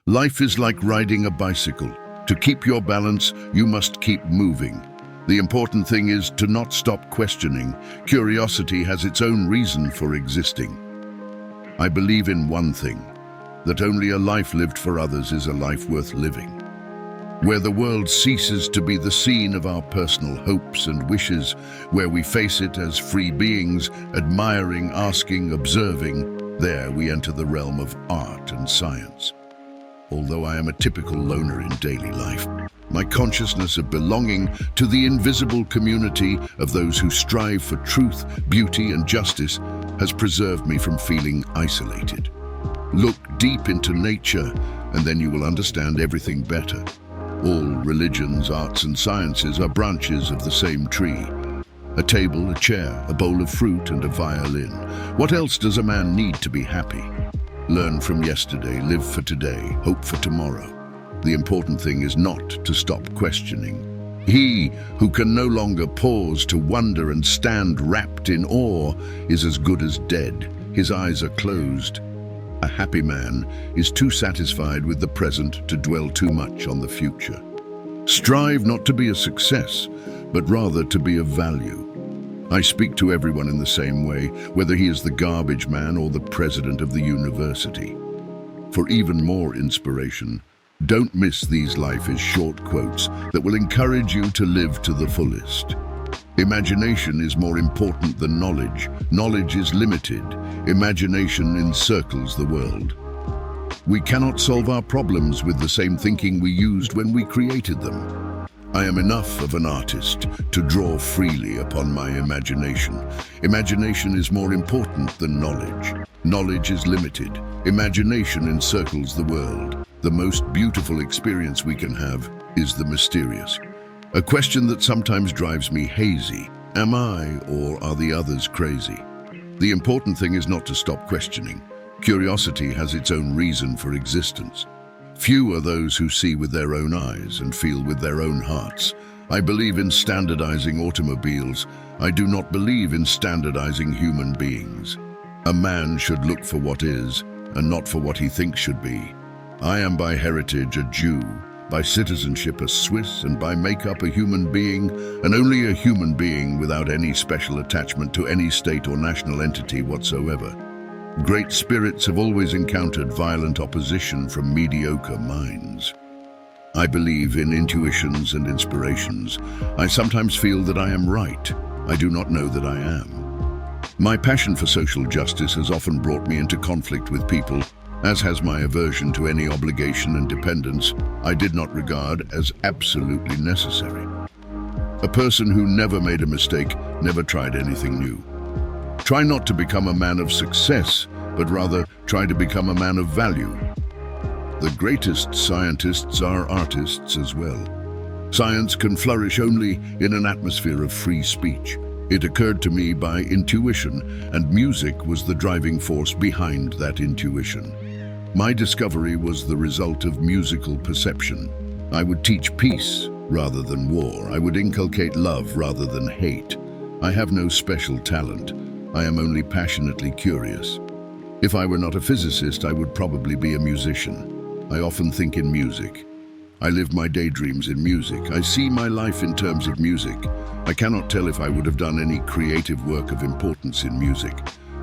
Life is like riding a bicycle. To keep your balance, you must keep moving. The important thing is to not stop questioning. Curiosity has its own reason for existing. I believe in one thing, that only a life lived for others is a life worth living. Where the world ceases to be the scene of our personal hopes and wishes, where we face it as free beings, admiring, asking, observing, there we enter the realm of art and science. Although I am a typical loner in daily life, my consciousness of belonging to the invisible community of those who strive for truth, beauty, and justice has preserved me from feeling isolated. Look deep into nature, and then you will understand everything better. All religions, arts, and sciences are branches of the same tree. A table, a chair, a bowl of fruit, and a violin. What else does a man need to be happy? Learn from yesterday, live for today, hope for tomorrow. The important thing is not to stop questioning. He who can no longer pause to wonder and stand wrapped in awe is as good as dead. His eyes are closed. A happy man is too satisfied with the present to dwell too much on the future. Strive not to be a success, but rather to be of value. I speak to everyone in the same way, whether he is the garbage man or the president of the university. For even more inspiration, don't miss these Life is Short quotes that will encourage you to live to the fullest. Imagination is more important than knowledge. Knowledge is limited. Imagination encircles the world. We cannot solve our problems with the same thinking we used when we created them. I am enough of an artist to draw freely upon my imagination. Imagination is more important than knowledge. Knowledge is limited. Imagination encircles the world. The most beautiful experience we can have is the mysterious. A question that sometimes drives me hazy. Am I, or are the others, crazy? The important thing is not to stop questioning. Curiosity has its own reason for existence. Few are those who see with their own eyes and feel with their own hearts. I believe in standardizing automobiles. I do not believe in standardizing human beings. A man should look for what is, and not for what he thinks should be. I am by heritage a Jew, by citizenship a Swiss, and by makeup a human being, and only a human being without any special attachment to any state or national entity whatsoever. Great spirits have always encountered violent opposition from mediocre minds. I believe in intuitions and inspirations. I sometimes feel that I am right. I do not know that I am. My passion for social justice has often brought me into conflict with people, as has my aversion to any obligation and dependence I did not regard as absolutely necessary. A person who never made a mistake never tried anything new. Try not to become a man of success, but rather try to become a man of value. The greatest scientists are artists as well. Science can flourish only in an atmosphere of free speech. It occurred to me by intuition, and music was the driving force behind that intuition. My discovery was the result of musical perception. I would teach peace rather than war. I would inculcate love rather than hate. I have no special talent. I am only passionately curious. If I were not a physicist, I would probably be a musician. I often think in music. I live my daydreams in music. I see my life in terms of music. I cannot tell if I would have done any creative work of importance in music,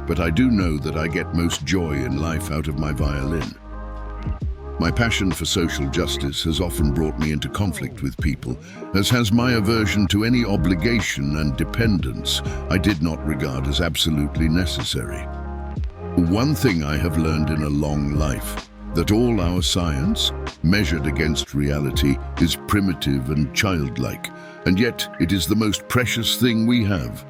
but I do know that I get most joy in life out of my violin. My passion for social justice has often brought me into conflict with people, as has my aversion to any obligation and dependence I did not regard as absolutely necessary. One thing I have learned in a long life, that all our science, measured against reality, is primitive and childlike, and yet it is the most precious thing we have.